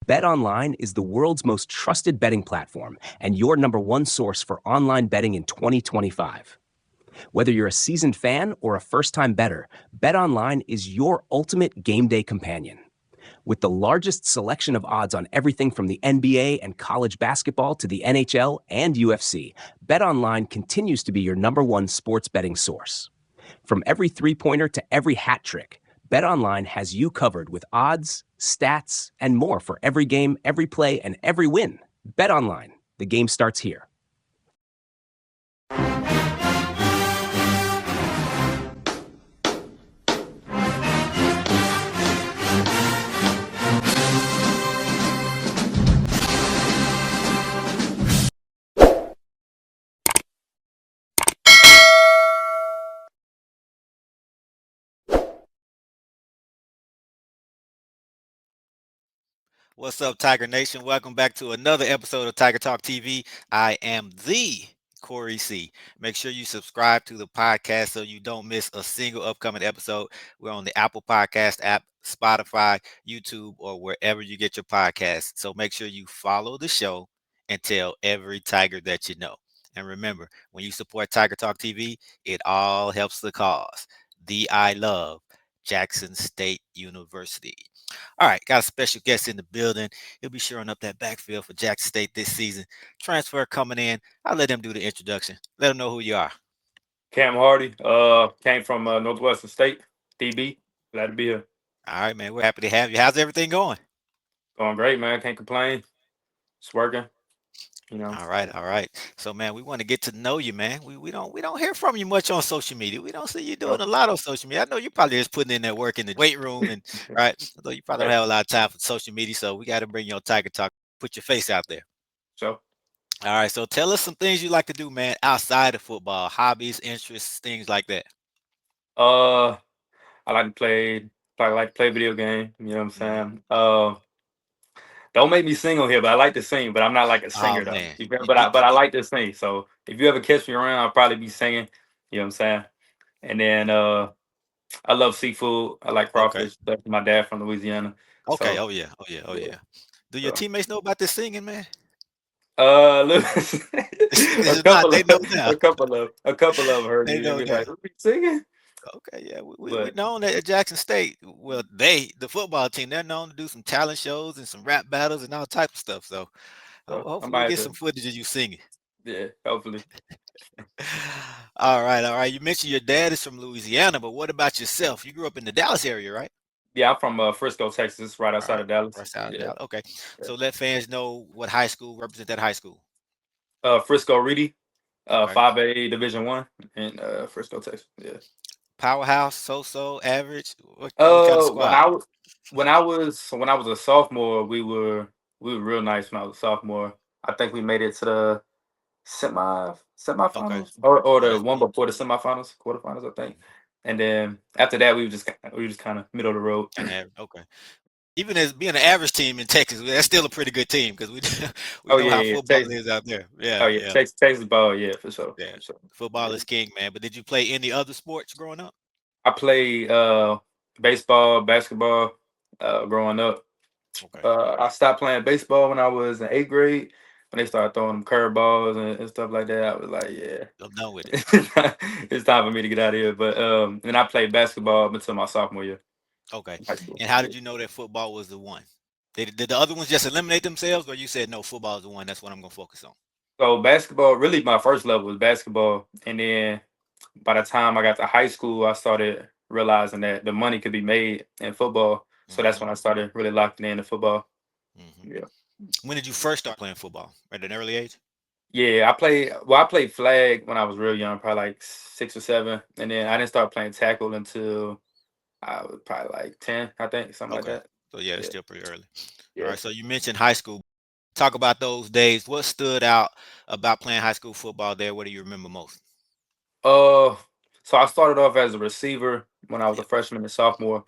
BetOnline is the world's most trusted betting platform and your number one source for online betting in 2025. Whether you're a seasoned fan or a first-time bettor, BetOnline is your ultimate game day companion. With the largest selection of odds on everything from the NBA and college basketball to the NHL and UFC, BetOnline continues to be your number one sports betting source. From every three-pointer to every hat trick, BetOnline has you covered with odds, stats, and more for every game, every play, and every win. BetOnline, the game starts here. What's up, Tiger Nation? Welcome back to another episode of Tiger Talk TV. I am the Corey C. Make sure you subscribe to the podcast so you don't miss a single upcoming episode. We're on the Apple Podcast app, Spotify, YouTube, or wherever you get your podcasts. So make sure you follow the show and tell every Tiger that you know. And remember, when you support Tiger Talk TV, it all helps the cause. I love Jackson State University. All right, got a special guest in the building. He'll be shoring up that backfield for Jackson State this season. Transfer coming in. I'll let him do the introduction. Let him know who you are. Cam Hardy, came from Northwestern State, DB. Glad to be here. All right, man. We're happy to have you. How's everything going? Going great, man. Can't complain. It's working, you know. All right, all right. So, man, we want to get to know you, man. We don't hear from you much on social media. We don't see you doing So, a lot on social media. I know you're probably just putting in that work in the weight room, and right. Although you probably don't right. have a lot of time for social media, so we got to bring you on Tiger Talk. Put your face out there. So, All right. So, tell us some things you like to do, man, outside of football, hobbies, interests, things like that. uh, I like to play. I like to play video game. You know what I'm Mhm. saying? Don't make me sing on here, but I like to sing. But I'm not like a Oh singer though. man, You feel me? you, But I like to sing. So if you ever catch me around, I'll probably be singing. You know what I'm saying? And then I love seafood. I like okay, crawfish. That's my dad from Louisiana. okay, So oh yeah, oh yeah, oh yeah. yeah. Do your So teammates know about this singing, man? Look, a If not, couple they of know now. a couple of heard They me. They know be now. like, "What we singing?" Okay, yeah, we But known that at Jackson State. Well, the football team, they're known to do some talent shows and some rap battles and all type of stuff. So I hopefully we might have get some to, footage of you singing. yeah, hopefully. All right, all right. You mentioned your dad is from Louisiana, but what about yourself? You grew up in the Dallas area, right? Yeah, I'm from Frisco, Texas, right All outside right, of Dallas. right out of Yeah, Dallas. Okay, yeah. so let fans know what high school represent that high school. Frisco Reedy, Okay. 5A Division One in Frisco, Texas. Yeah. Powerhouse, so average. What kind of When squad? I was a sophomore, we were real nice when I was a sophomore. I think we made it to the Okay. semifinals or Oh, the that's one good. before the semifinals, quarterfinals, I think. And then after that, we were just kind of middle of the road. Kind of okay. Even as being an average team in Texas, that's still a pretty good team because we we Oh know yeah, how yeah, football Texas. is out there. Oh Yeah, yeah, yeah, Texas ball, yeah, for sure, yeah. for sure. Football Yeah. is king, man. But did you play any other sports growing up? I played baseball, basketball, growing up. Okay. I stopped playing baseball when I was in eighth grade. When they started throwing them curveballs and stuff like that, I was like, yeah, I'm done with it. it's time for me to get out of here. But and I played basketball until my sophomore year Okay. in high school. And how Yeah. did you know that football was the one? Did the other ones just eliminate themselves, or you said no, football is the one? That's what I'm gonna focus on. So basketball, really, my first level was basketball, and then by the time I got to high school, I started realizing that the money could be made in football. So that's Hmm. when I started really locking in the football. Hmm. Yeah. When did you first start playing football? At an early age? Yeah, I played flag when I was real young, probably like 6 or 7. And then I didn't start playing tackle until I was probably like 10, I think, something like Okay. that. So yeah, it's Yeah. still pretty early. All Yeah. right. So you mentioned high school. Talk about those days. What stood out about playing high school football there? What do you remember most? Uh so I started off as a receiver when I was a Yep. freshman and sophomore.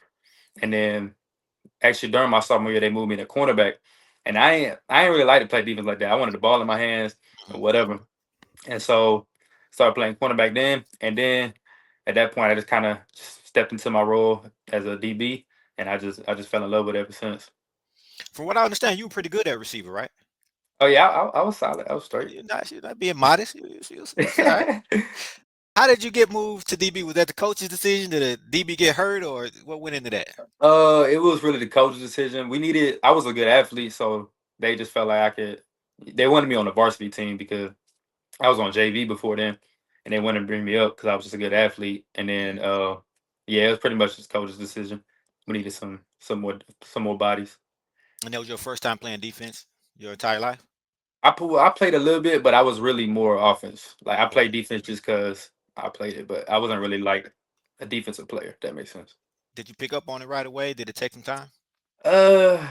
And then actually during my sophomore year they moved me to cornerback. And I ain't really like to play defense like that. I wanted the ball in my hands or Mhm. whatever. And so started playing cornerback then. And then at that point I just kind of stepped into my role as a DB and I just fell in love with it ever since. From what I understand, you were pretty good at receiver, right? Oh yeah, I was solid. I was straight. You're not being modest. You was all right. How did you get moved to DB? Was that the coach's decision? Did the DB get hurt, or what went into that? It was really the coach's decision. We needed. I was a good athlete, so they just felt like I could. They wanted me on the varsity team because I was on JV before then, and they wanted to bring me up because I was just a good athlete. And then, Mm. yeah, it was pretty much just coach's decision. We needed some more bodies. And that was your first time playing defense your entire life? I played a little bit, but I was really more offense. Like I played Okay. defense just because I played it, but I wasn't really like a defensive player. If that makes sense. Did you pick up on it right away? Did it take some time? Uh,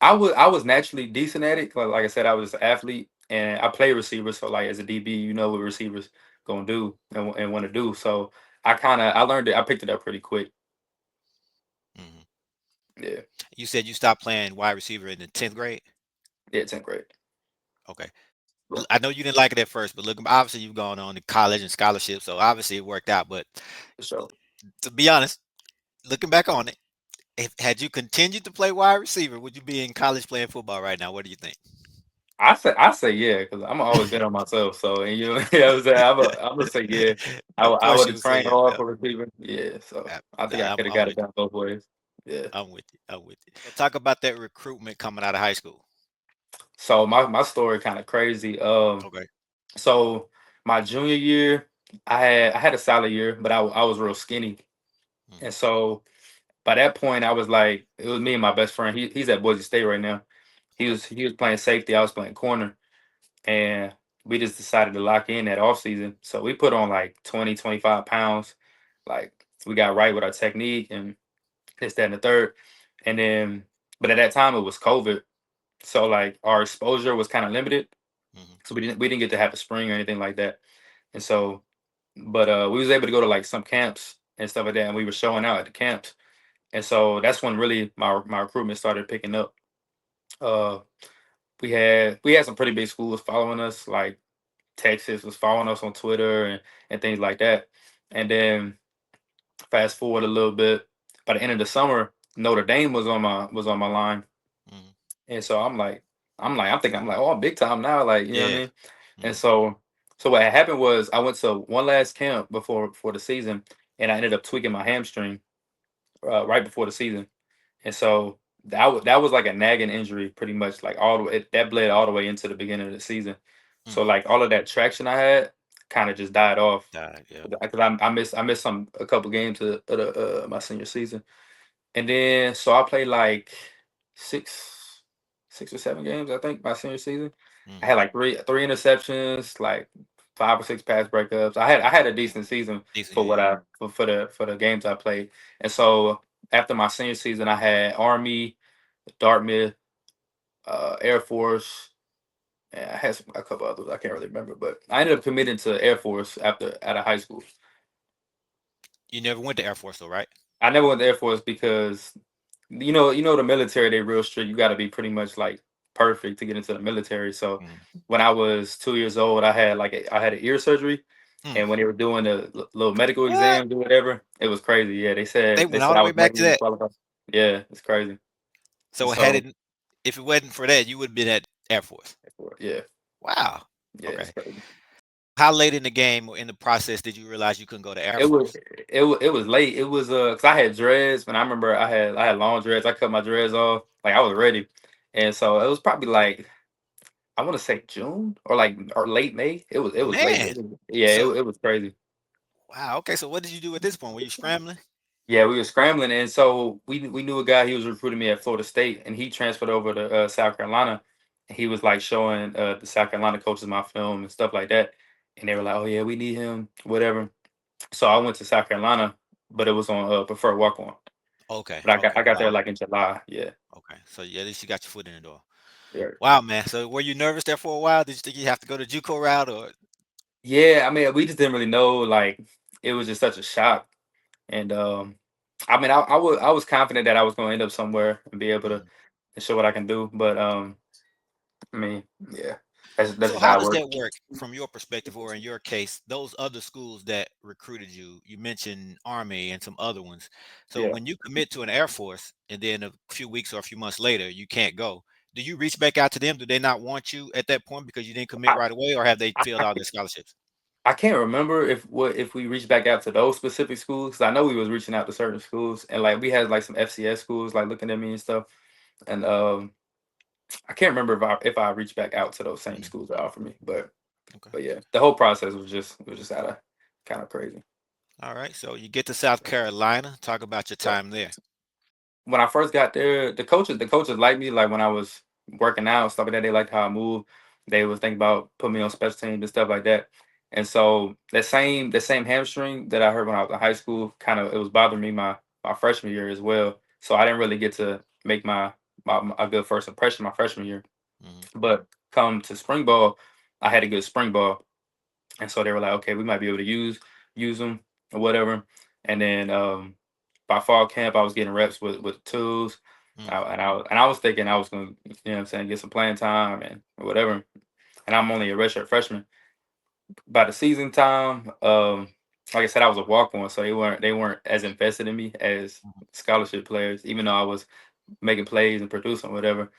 I was naturally decent at it. Like I said, I was an athlete and I play receiver. So like as a DB, you know what receivers gonna do and want to do. So I learned it. I picked it up pretty quick. Hmm. Yeah, You said you stopped playing wide receiver in the 10th grade? yeah, 10th grade. Okay. I know you didn't like it at first, but look, obviously you've gone on to college and scholarship, so obviously it worked out. But So to be honest, looking back on it, if had you continued to play wide receiver, would you be in college playing football right now? What do you think? I say yeah because I'm always bet on myself. So and you, you know what I'm saying I'm gonna say yeah. Of I course would you have would say trained yeah. hard Yeah. for receiver. Yeah, so I think I Nah, could have I'm got it with done both ways. Yeah. you. I'm with you. I'm with you. So talk about that recruitment coming out of high school. So my story kind of crazy. Okay. So my junior year, I had a solid year, but I was real skinny, Mm, and so by that point, I was like, it was me and my best friend. He's at Boise State right now. He okay. was he was playing safety. I was playing corner, and we just decided to lock in that off season. So we put on like 20, 25 pounds. Like we got right with our technique and this, that, and the third. And then, but at that time it was COVID, so like our exposure was kind of limited. Hmm. So we didn't get to have a spring or anything like that. And so, but we was able to go to like some camps and stuff like that, and we were showing out at the camps. And so that's when really my recruitment started picking up. Uh, we had some pretty big schools following us, like Texas was following us on Twitter and things like that. And then fast forward a little bit, by the end of the summer, Notre Dame was on my line, Hmm. and so I'm like, oh, I'm big time now, like you know what I Yeah. mean. And Hmm. so what had happened was I went to one last camp before the season, and I ended up tweaking my hamstring right before the season. And so that was like a nagging injury, pretty much like all the way that bled all the way into the beginning of the season. So Hmm. like all of that traction I had kind of just died off Yeah. because I missed a couple games of my senior season, and then so I played like six six or seven games I think my senior season. I Hmm. had like three interceptions, like 5 or 6 pass breakups. I had a decent season Decent. for what Yeah. I for the games I played, and so after my senior season I had Army, Dartmouth, Air Force. And I had a couple others I can't really remember, but I ended up committing to Air Force after out of high school. You never went to Air Force though, right? I never went to Air Force because you know the military they real strict. You got to be pretty much like perfect to get into the military. So Mm. when I was 2 years old, I had an ear surgery, Mm. and when they were doing the little medical What? exams or whatever, it was crazy. Yeah, they They said they went said all I the way was back to medically that. disqualified. Yeah, it's crazy. And So had so it, if it wasn't for that, you would have been at Air Force. yeah, Wow. yeah, it's Okay. crazy. How late in the game or in the process did you realize you couldn't go to Air It was Force? it was late. It was because I had dreads, and I remember I had long dreads. I cut my dreads off, like I was ready, and so it was probably like I want to say June or late May. It was late. Man. Yeah, it, So it was crazy. wow. Okay. So what did you do at this point? Were you scrambling? Yeah, we were scrambling, and so we knew a guy. He was recruiting me at Florida State, and he transferred over to South Carolina. And he was like showing the South Carolina coaches my film and stuff like that, and they were like, "Oh yeah, we need him, whatever." So I went to South Carolina, but it was on preferred walk on. Okay. But I got Okay. I got there Wow. like in July. Yeah, Okay. So yeah, at least you got your foot in the door. yeah, Wow, man. So were you nervous there for a while? Did you think you have to go the JUCO route or? yeah. I mean, we just didn't really know. Like, it was just such a shock, and I mean, I was confident that I was going to end up somewhere and be able to Mm. show what I can do. But I mean, yeah. That's So just how how it does works. that work from your perspective, or in your case, those other schools that recruited you? You mentioned Army and some other ones. So Yeah. when you commit to an Air Force, and then a few weeks or a few months later you can't go, do you reach back out to them? Do they not want you at that point because you didn't commit I, right away, or have they I filled out their scholarships? I can't remember if we reached back out to those specific schools. 'Cause I know we was reaching out to certain schools, and like we had like some FCS schools like looking at me and stuff. And I can't remember if I reached back out to those same Mhm. schools that offered me, but Okay. yeah, the whole process was just kind of crazy. All right. So you get to South Carolina. Talk about your Yeah. time there. When I first got there, the coaches liked me. Like when I was working out and stuff like that, they liked how I moved. They was thinking about putting me on special teams and stuff like that. And so the same hamstring that I heard when I was in high school, kind of it was bothering me my freshman year as well. So I didn't really get to make my a good first impression my freshman year. Hmm. But come to spring ball, I had a good spring ball, and so they were like, okay, we might be able to use them or whatever. And then by fall camp, I was getting reps with tools, and I was thinking I was gonna, what I'm saying, get some playing time and whatever. And I'm only a redshirt freshman. By the season time, like I said, I was a walk on, so they weren't as invested in me as scholarship players, even though I was making plays and producing whatever.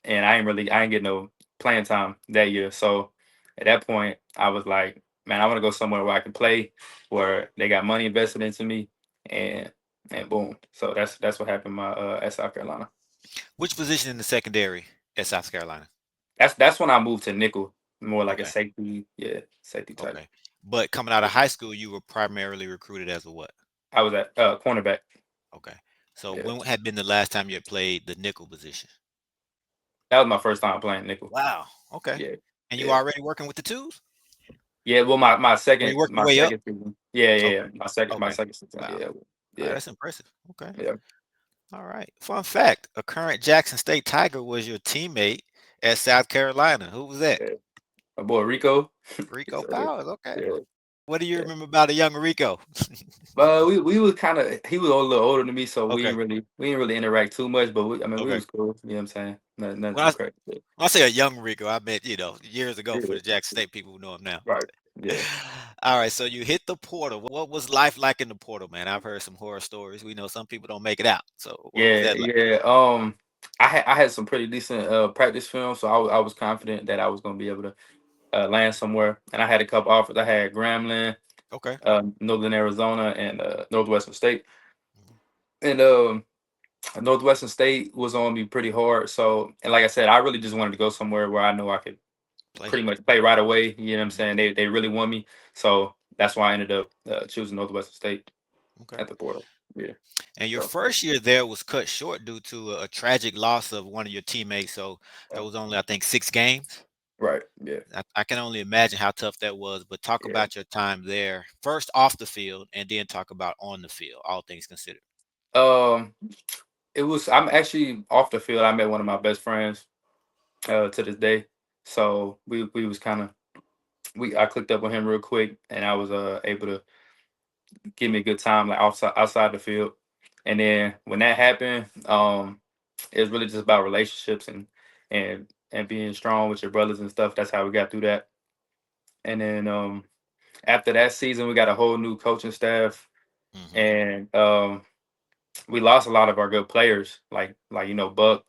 And I ain't get no playing time that year. So at that point, I was like, man, I want to go somewhere where I can play, where they got money invested into me, and and boom. So that's what happened at South Carolina. Which position in the secondary at South Carolina? That's when I moved to nickel, more like a Okay. safety, yeah, safety type. Okay. But coming out Yeah. of high school, you were primarily recruited as a what? I was at cornerback. Okay. So Yeah, when had been the last time you had played the nickel position? that was my first time playing nickel. Wow. Okay. Yeah, And you yeah, already working with the twos? yeah. Well, my Or you second worked your my way up? second season. Yeah, yeah, Okay. yeah. My Okay. second season. Wow. Yeah, All right, yeah, that's impressive. Okay. yeah. All right. Fun fact, a current Jackson State Tiger was your teammate at South Carolina. Who was that? Yeah. My boy Rico. Rico So, yeah, Powers. Okay. yeah, What do you yeah. remember about a young Rico? But we was kind of he was a little older than me, so Okay. we didn't really interact too much. But I mean, we Okay. was cool. You know what I'm saying? Nothing When too I crazy. when I say a young Rico, I meant, years ago for Yeah, the Jackson State people who know him now. right. Yeah, All right, so you hit the portal. What was life like in the portal, man? I've heard some horror stories. We know some people don't make it out. So what was yeah, that like? yeah. I had some pretty decent practice film, so I was confident that I was gonna be able to land somewhere. And I had a couple offers. I had Grambling, Okay. Northern Arizona, and Northwestern State. Mhm. And Northwestern State was on me pretty hard. So, and like I said, I really just wanted to go somewhere where I know I could Play. pretty much play right away. You know what I'm Mhm. saying? They really want me, so that's why I ended up choosing Northwestern State Okay. at the portal. Yeah. And your So first year there was cut short due to a tragic loss of one of your teammates. So that uh, was only, I think, 6 games. right. Yeah. I can only imagine how tough that was. But talk Yeah. about your time there, first off the field, and then talk about on the field, all things considered. Um, it was. I'm actually off the field. I met one of my best friends to this day. So we was kind of we I clicked up with him real quick, and I was able to give me a good time like outside the field. And then when that happened, it was really just about relationships and being strong with your brothers and stuff. That's how we got through that. And then after that season, we got a whole new coaching staff, Hmm. and we lost a lot of our good players, like Buck,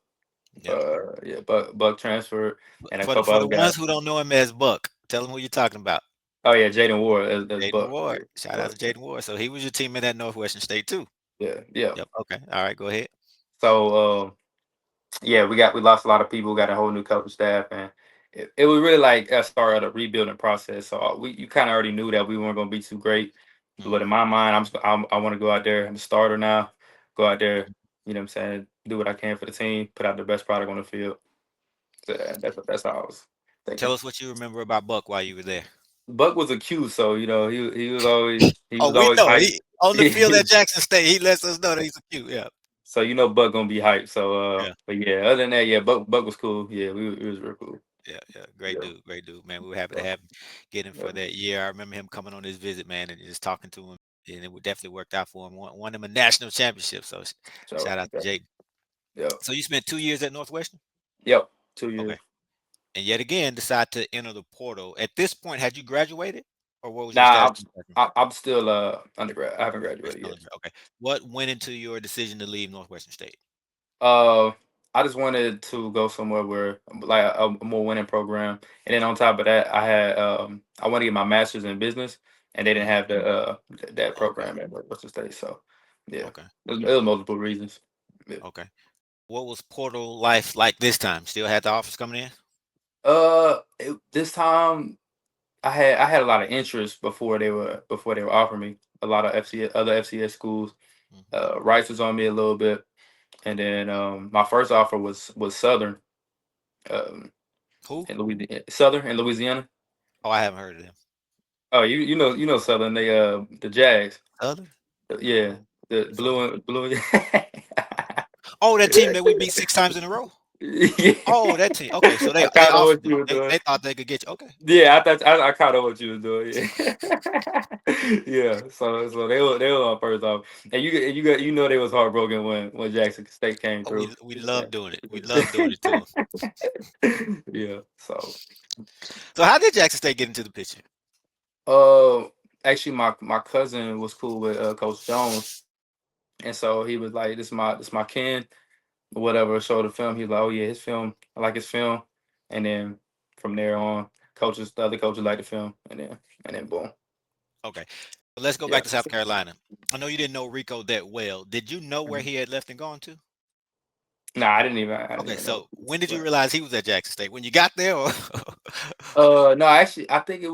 Yep. yeah, Buck transferred, and a couple For the other guys. ones who don't know him as Buck, tell them who you're talking about. Oh yeah, Jaden Ward, that's Jaden Buck, Ward. yeah, Shout out Buck, to Jaden Ward. So he was your teammate at Northwestern State too. yeah, yeah. Yep. Okay. All right. Go ahead. So yeah, we lost a lot of people, got a whole new coaching staff, and it was really like a start of the rebuilding process. So you kind of already knew that we weren't going to be too great, but in Hmm. my mind, I want to go out there. I'm a starter now. Go out there, you know what I'm saying? Do what I can for the team, put out the best product on the field. So that's how I was thinking. Tell us what you remember about Buck while you were there. Buck was a Q, so he Oh, was we always know hyped. he on the field at Jackson State. He lets us know that he's a cute. Yeah. So Buck gonna be hyped. So Yeah. but yeah, other than that, yeah, Buck was cool. Yeah, it was real cool. Yeah. Yeah. Yeah, Great dude, man. We were happy to yeah, have him, get him yeah. for that year. I remember him coming on his visit, man, and just talking to him, and it would definitely worked out for him. Won him a national championship. So So shout out yeah, to Jake. yeah. So you spent 2 years at Northwestern. Yep, 2 years. Okay. and yet again decide to enter the portal. At this point, had you graduated, or what was your Nah, status in the freshman? I'm still undergrad. I haven't You're graduated still yet. in. Okay. What went into your decision to leave Northwestern State? Uh, I just wanted to go somewhere where like a more winning program, and then on top of that, I want to get my master's in business, and they didn't Mhm. have that Okay. program at Northwestern State. So yeah, Okay. it was multiple reasons. Yeah. Okay. What was portal life like this time? Still had the offers coming in? This time I had a lot of interest before they were offering me a lot of FCS schools. Mhm. Rice was on me a little bit, and then my first offer was Southern, um, Who? in Louisiana. Southern in Louisiana. Oh, I haven't heard of them. Oh, you know Southern. They the Jags. Southern? Yeah, No. the Who's Southern? blue. Oh, that team that we beat 6 times in a row. Yeah, Oh, that team. Okay, so they I they kind of offered what you. you were doing. They thought they could get you. Okay. Yeah, I kind of what you was doing. Yeah, yeah. So they were on first off, and you got they was heartbroken when Jackson State came Oh, through. we love doing it. We love doing it to them. Yeah. So So how did Jackson State get into the picture? uh, actually, my cousin was cool with Coach Jones, and so he was like, "This my kin, whatever." Showed the film. He was like, "Oh yeah, his film. I like his film," and then from there on, the other coaches liked the film, and then boom. Okay. But let's go Yeah. back to South Carolina. I know you didn't know Rico that well. Did you know where Mhm. he had left and gone to? Nah, I didn't Okay, even know. so when did you realize he was at Jackson State? When you got there, or No, actually, I think it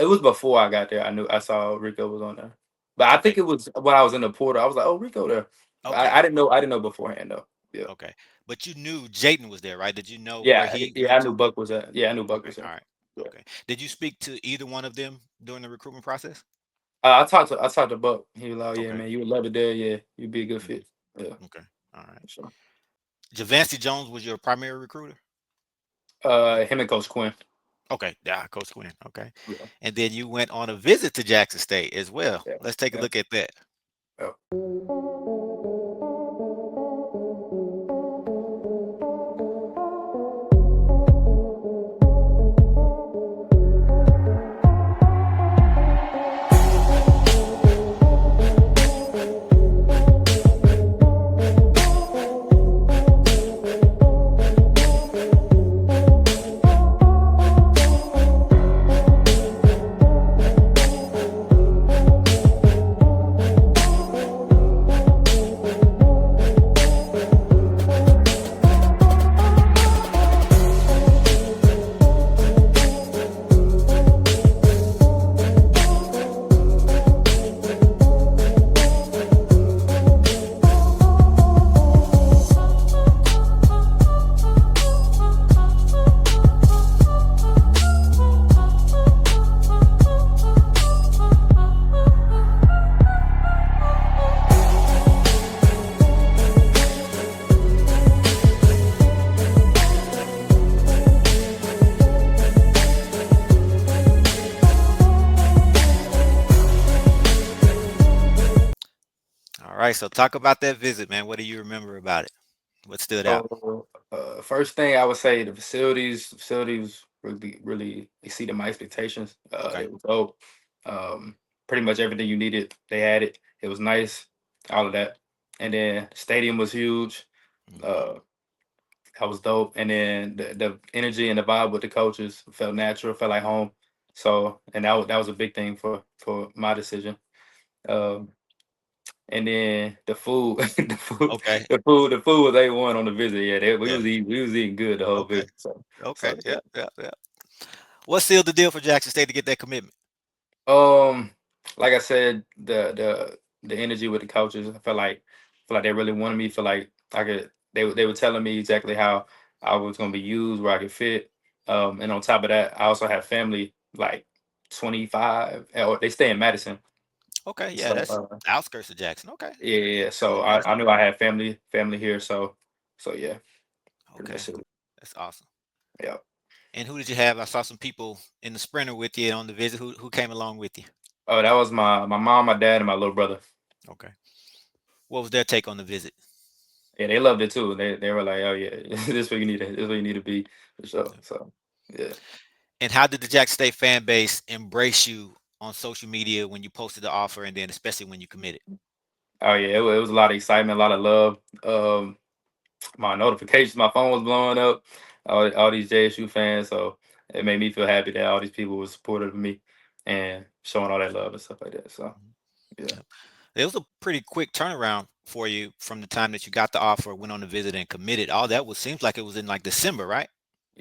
was before I got there. I saw Rico was on there, but I okay, think it was when I was in the portal. I was like, oh, Rico there. okay, I didn't know beforehand though. Yeah, okay. But you knew Jayden was there, right? Did you know where yeah, he yeah. went I knew to? Buck was there. Yeah, I knew Buck Okay, was there. all right, Yeah. okay. Did you speak to either one of them during the recruitment process? I talked to Buck. He was like, oh, yeah, Okay, man, you would love it there. Yeah, you'd be a good mhm, fit. Yeah, okay, all right. for sure. Javancy Jones was your primary recruiter. Him and Coach Quinn. Okay, yeah, Coach Quinn. Okay, Yeah, and then you went on a visit to Jackson State as well. yeah, Let's take a yeah. look at that. Yeah. All right, so talk about that visit, man. What do you remember about it? What stood out? So, first thing I would say, the facilities really exceeded my expectations. Okay. It was dope. Pretty much everything you needed, they had it. It was nice, all of that. And then stadium was huge. Mhm. Uh, that was dope. And then the energy and the vibe with the coaches felt natural, felt like home. So, and that was a big thing for my decision. Um, and then the food, the food, Okay. the food was A1 on the visit. Yeah, Yeah. we was eating good the whole Okay. visit. So Okay. yeah. Yeah. Yeah. Yeah. What sealed the deal for Jackson State to get that commitment? Um, like I said, the energy with the coaches, I felt like they really wanted me. Feel like I could. They were telling me exactly how I was gonna be used, where I could fit. And on top of that, I also have family like 25, or they stay in Madison. Okay. Yeah. So That's outskirts of Jackson. Okay. yeah, yeah, yeah. So So yeah. I knew I had family here. So yeah, pretty Okay. much it. That's awesome. Yeah. And who did you have? I saw some people in the sprinter with you on the visit. Who came along with you? Oh, that was my mom, my dad, and my little brother. Okay. What was their take on the visit? Yeah, they loved it too. They were like, oh yeah, this where you need to be for sure. So yeah. And how did the Jackson State fan base embrace you on social media when you posted the offer, and then especially when you committed? Oh yeah, it was a lot of excitement, a lot of love. My notifications, my phone was blowing up. All these JSU fans, so it made me feel happy that all these people were supportive of me and showing all that love and stuff like that. So Mhm. yeah, Yep. It was a pretty quick turnaround for you from the time that you got the offer, went on the visit, and committed. All that was seems like it was in like December, right?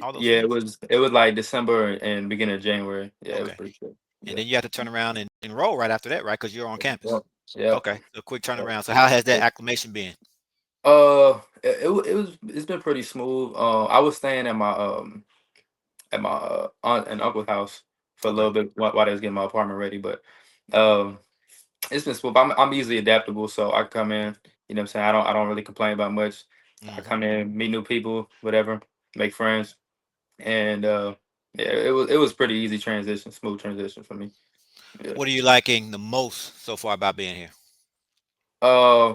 All those yeah, things. it was like December and beginning of January. Yeah, it was Okay. pretty quick. And Yeah. then you had to turn around and enroll right after that, right? Because you're on campus. Yep. Yep. Okay, so quick Yep. turnaround. So how has that acclimation been? It was it's been pretty smooth. I was staying at my aunt and uncle's house for a Okay. little bit while they was getting my apartment ready, but um it's been smooth. I'm easily adaptable, so I come in. You know what I'm saying? I don't really complain about much. I Hmm. come in, meet new people, whatever, make friends, and yeah, it was pretty easy transition, smooth transition for me. Yeah. What are you liking the most so far about being here? Uh,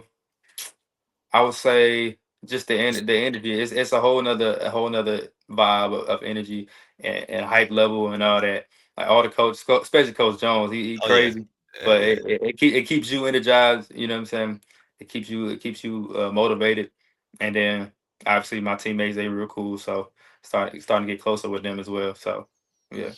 I would say just the energy. It's a whole nother vibe of energy and hype level and all that. Like all the coaches, especially Coach Jones, he Oh yeah, crazy, but yeah. it keeps you energized. You know what I'm saying? It keeps you motivated, and then obviously my teammates they real cool, so starting to get closer with them as well. So yeah,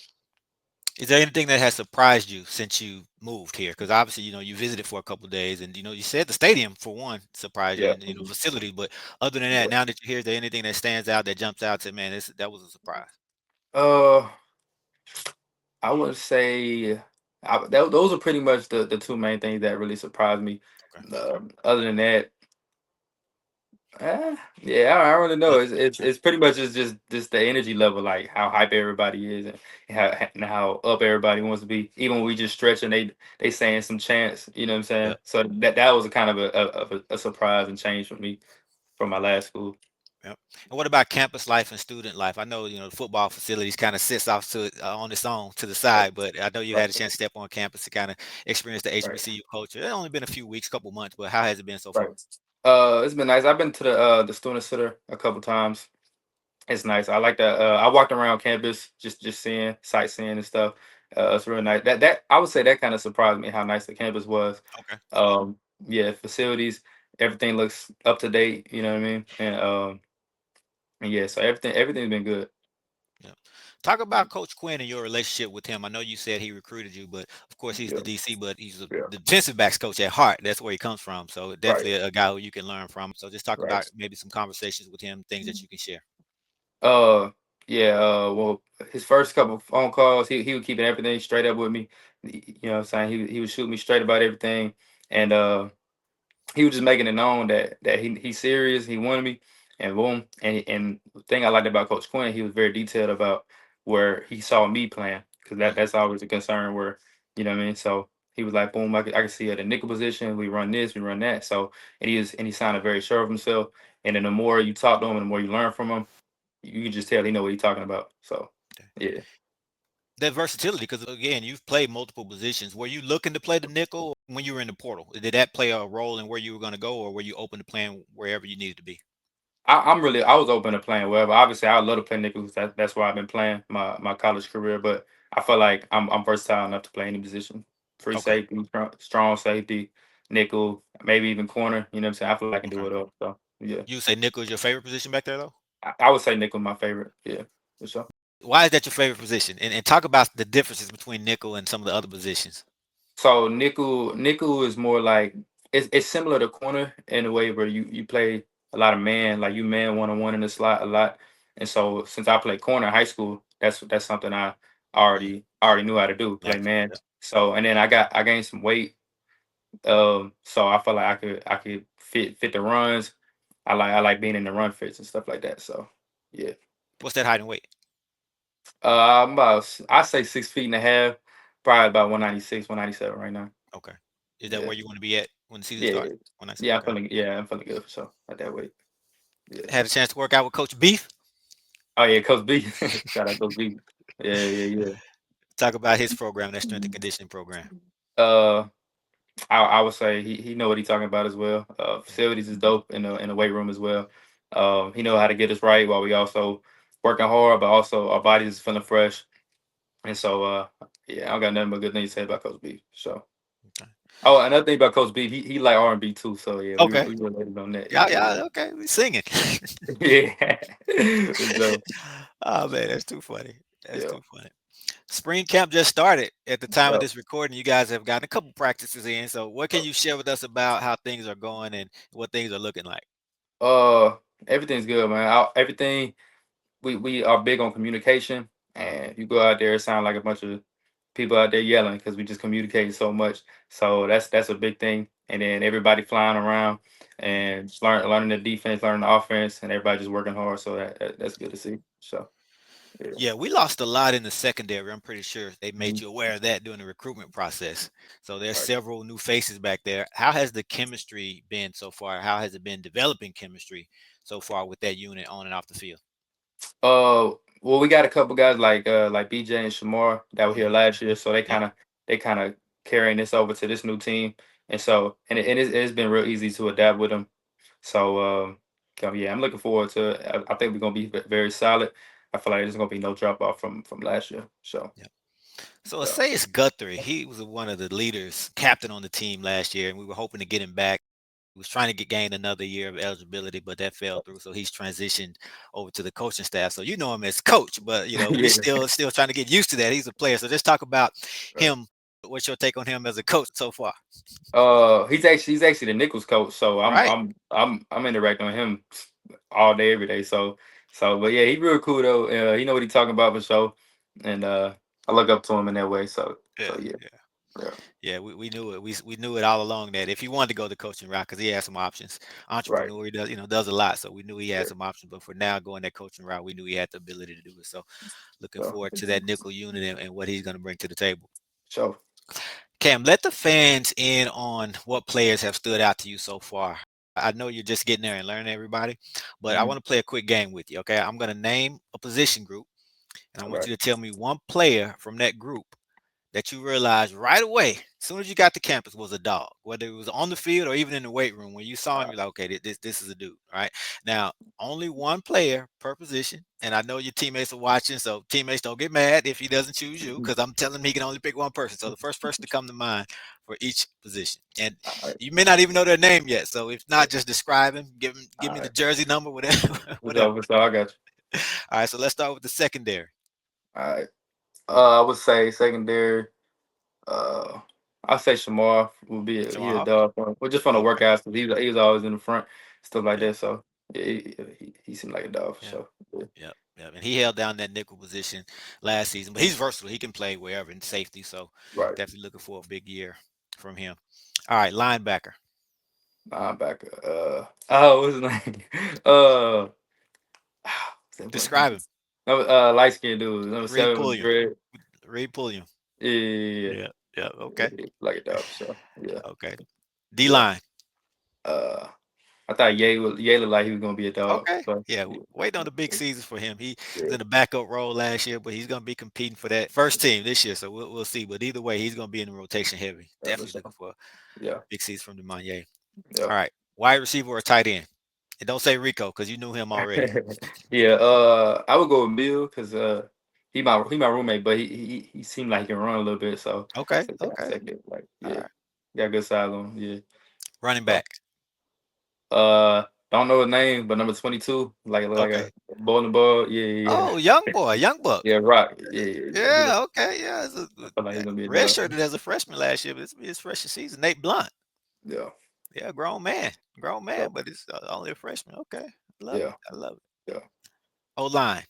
Is there anything that has surprised you since you moved here? Because obviously, you visited for a couple of days, and you said the stadium for one surprised you, yeah. and facility. But other than that, now that you're here, is there anything that stands out that jumps out to man? That was a surprise. Uh, I would say those are pretty much the two main things that really surprised me. Okay. Other than that, yeah, I don't really know. Nothing. It's pretty much just the energy level, like how hype everybody is and how up everybody wants to be. Even when we just stretch and they saying some chants, you know what I'm saying? Yeah. So that was a kind of a surprise and change for me from my last school. Yep. And what about campus life and student life? I know, the football facilities kind of sits off to on its own to the Right, side, but I know you right, had a chance to step on campus to kind of experience the right, HBCU culture. It's only been a few weeks, couple months, but how has it been so right. far? It's been nice. I've been to the student center a couple times. It's nice. I like that. I walked around campus, just seeing, sightseeing and stuff. It's really nice. That I would say that kind of surprised me how nice the campus was. Okay. Um, yeah, facilities, everything looks up to date. You know what I mean? And yeah, so everything's been good. Yeah. Talk about Coach Quinn and your relationship with him. I know you said he recruited you, but of course he's Yeah, the DC, but he's yeah, the defensive backs coach at heart. That's where he comes from. So right, definitely a guy who you can learn from. So just talk right. about maybe some conversations with him, things that you can share. Uh, yeah. Well, his first couple of phone calls, he was keeping everything straight up with me. You know what I'm saying? He was shooting me straight about everything, and he was just making it known that he's serious. He wanted me, and boom. And the thing I liked about Coach Quinn, he was very detailed about where he saw me playing because Mhm. that's always a concern. Where you know what I mean. So he was like, boom, I could see at the nickel position. We run this, we run that. So and he sounded very sure of himself. And then the more you talk to him, and the more you learn from him, you can just tell he know what he's talking about. So yeah. That versatility, because again, you've played multiple positions. Were you looking to play the nickel when you were in the portal? Did that play a role in where you were going to go, or were you open to playing wherever you needed to be? I was open to playing well, but obviously I would love to play nickel. That's why I've been playing my college career. But I feel like I'm versatile enough to play any position. Free Okay, safety, strong safety, nickel, maybe even corner. You know what I'm saying? I feel like I can do okay. it all. So yeah, You would say nickel is your favorite position back there, though? I would say nickel my favorite. Yeah, for sure. Why is that your favorite position? And talk about the differences between nickel and some of the other positions. So nickel is more like it's similar to corner in a way where you play a lot of man, like you man one on one in the slot a lot. And so since I played corner in high school, that's something I Mm, already knew how to do, play natural. man. Yeah. So and then I gained some weight. So I felt like I could fit the runs. I like being in the run fits and stuff like that. So yeah. What's that height and weight? I'm about I say 6 feet and a half, probably about 196, 197 right now. Okay. Is that Yeah. where you want to be at when the season Yeah, starts? yeah. When I say okay. I'm feeling good for sure at that weight. Yeah. Had a chance to work out with Coach Beef. Oh yeah, Coach B. Shout out Coach B. Yeah, yeah, yeah. Talk about his program, that strength and conditioning program. Uh I would say he know what he's talking about as well. Facilities is dope in the weight room as well. He know how to get us right while we also working hard, but also our bodies is feeling fresh. And so yeah, I don't got nothing but good things to say about Coach B. So Okay. oh, another thing about Coach B, he like R&B too. So yeah, we Okay. we related on that. Yeah, Yeah, yeah, okay. We singing. yeah. So Oh man, that's too funny. That's yeah. too funny. Spring camp just started at the time of Yeah. this recording. You guys have gotten a couple practices in. So what can you share with us about how things are going and what things are looking like? Uh, everything's good, man. Everything we are big on communication, and you go out there, it sound like a bunch of people out there yelling because we just communicate so much. So that's a big thing. And then everybody flying around Mhm. and just learning the defense, learning the offense, and everybody just working hard. So that's good to see. So yeah. Yeah, we lost a lot in the secondary. I'm pretty sure they made Mhm. you aware of that during the recruitment process. So there's Right. several new faces back there. How has the chemistry been so far? How has it been developing chemistry so far with that unit on and off the field? Well, we got a couple guys like BJ and Shamar that were here Hmm. last year, so Yep. they kind of carrying this over to this new team, and so it's been real easy to adapt with them. So yeah, I'm looking forward to it. I think we're gonna be very solid. I feel like there's gonna be no drop off from last year. So Yep. So yeah, say it's Guthrie. He was one of the leaders, captain on the team last year, and we were hoping to get him back. He was trying to get gain another year of eligibility, but that fell through. So he's transitioned over to the coaching staff. So you know him as coach, but we yeah. still trying to get used to that. He's a player. So just talk about Right. him. What's your take on him as a coach so far? He's actually the Nichols coach, so Right. I'm interacting with him all day, every day. But yeah, he real cool though. He know what he talking about for sure, and I look up to him in that way. So Yeah. yeah, Yeah. yeah, Yeah, we knew it. We knew it all along that if he wanted to go the coaching route, because he had some options. right, Entrepreneur, he does a lot. So we knew he had yeah. some options. But for now, going that coaching route, we knew he had the ability to do it. So looking So forward to that nickel unit and what he's going to bring to the table. so Cam, let the fans in on what players have stood out to you so far. I know you're just getting there and learning everybody, but I mhm. want to play a quick game with you. Okay, I'm going to name a position group, and I All want right, you to tell me one player from that group that you realized right away, as soon as you got to campus, was a dog, whether it was on the field or even in the weight room. When you saw all him, right, you're like, okay, this is a dude. All right. Now, only one player per position. And I know your teammates are watching, so teammates don't get mad if he doesn't choose you, mhm. because I'm telling him he can only pick one person. So the first person to come to mind for each position. And All right, you may not even know their name yet. So if not, just describe him, give all me the right. jersey number, whatever. Whatever. So I got you. All right, so let's start with the secondary. All right. I would say secondary. Uh, I'd say Shamar would be he a Jamal. dog. Well, just from the Okay. workouts, 'cause he was always in the front, stuff like Yeah. that. So yeah, he seemed like a dog for Yeah. sure. Yeah. Yep, yep. And he held down that nickel position last season, but he's versatile. He can play wherever in safety. So Right. definitely looking for a big year from him. All right, linebacker. Linebacker. Oh, what's his name? Uh, what's that boy name? Describe him. No, light skinned dude. Number Reed 7 with Pulliam. dread. Reed Pulliam. Yeah, yeah, Yeah. Yeah. yeah, Okay. yeah, like a dog for sure. Yeah, Okay. D yeah. line. Uh, I thought Ye looked like he was gonna be a dog. Okay. So Yeah. yeah, Waiting on the big season for him. He yeah, was in a backup role last year, but he's going to be competing for that first team this year. So we'll see. But either way, he's going to be in the rotation heavy. for Definitely looking sure. for a Yeah, big season from Demanye. yeah. All right. Wide receiver or tight end? And don't say Rico because you knew him already. Yeah, I would go with Bill because he my roommate, but he seemed like he can run a little bit. Okay, So yeah, okay. second, like All yeah, right. got good size on him. Yeah. Running So back. don't know his name, but number 22, like look like Okay. a bowling ball. Yeah, yeah, Oh, young boy, young buck. yeah. Rock. Yeah, yeah, yeah. Yeah, okay, yeah. I feel like he's gonna be a dog. Redshirted as a freshman last year, but it's his freshman season. Nate Blunt. Yeah. Yeah, grown man, So but it's only a freshman. Okay, I love it. yeah, I love it. yeah. O line.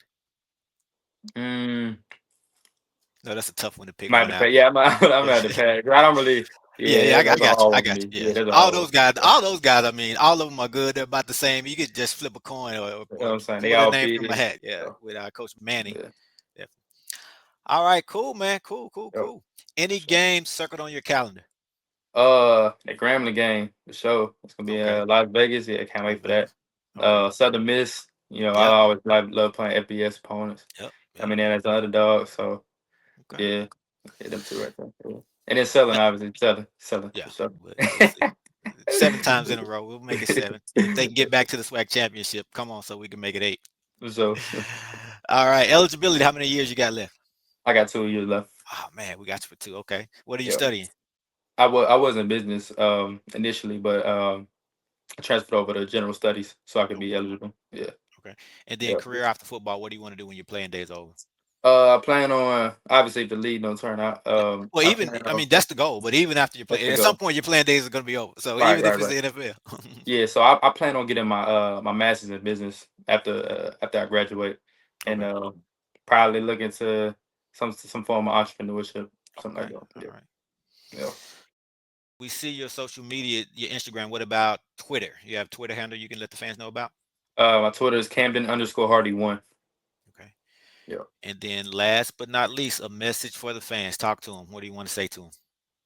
Mm, No, that's a tough one to pick might one have to pay. out. Yeah, I'm gonna have to pay. I don't really. Yeah, Yeah, yeah, I that's a got you. hard I one for got me. you. Yeah, Yeah, that's a hard one. all those guys. I mean, all of them are good. They're about the same. You could just flip a coin You know what or I'm saying? They pull their all name from a big. hat. Yeah, So, with Coach Manning. yeah. Yeah. All right, cool, man. Cool, cool, Yep. cool. Any So, games circled on your calendar? the Grambling game, the show. It's gonna be Okay, Las Vegas. Yeah, can't Las wait for that. Vegas. Okay. Southern Miss. I Yep. always love playing FBS opponents. Yep. Yep. Coming in as an underdog. So Okay. yeah, them two right there. Yeah. And then selling, obviously, selling Yeah, for sure. we'll see. 7 times in a row. We'll make it 7. If they can get back to the SWAC championship, come on, so we can make it 8. For sure. All right, eligibility. How many years you got left? I got 2 years left. Oh man, we got you for 2. Okay, what are you Yeah. studying? I was in business initially, but I transferred over to general studies so I could be eligible. Yeah. Okay, and then Yeah. career after football. What do you want to do when your playing days over? I plan on obviously if the league don't turn out. Well, I even plan I on mean that's the goal, but even after you that's play, the at some goal. point your playing days are going to be over. So Right, even if right, it's right. the NFL. Yeah, so I plan on getting my master's in business after I graduate, and Okay. probably look into some form of entrepreneurship, something Okay. like that. All Yeah, right. yeah. We see your social media, your Instagram. What about Twitter? You have Twitter handle you can let the fans know about? My Twitter is Camden_Hardy1. Okay. Yeah. And then last but not least, a message for the fans. Talk to them. What do you want to say to them?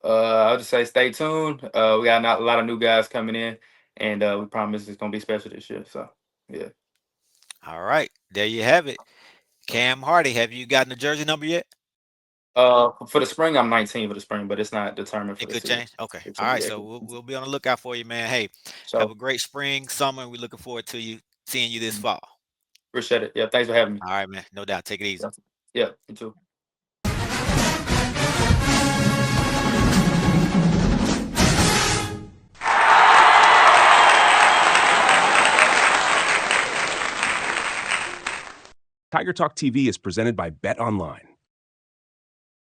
I'll just say stay tuned. We got a lot of new guys coming in, and we promise it's gonna be special this year. So yeah. All right. There you have it. Cam Hardy, have you gotten the jersey number yet? For the spring, I'm 19 for the spring, but it's not determined for It the could season. change. Okay. It's All right. yeah, So we'll be on the lookout for you, man. Hey, have so a great spring, summer. We're looking forward to seeing you this fall. appreciate it. Yeah, thanks for having me. All right, man. No doubt. Take it easy. Yeah, you too. Tiger Talk TV is presented by BetOnline.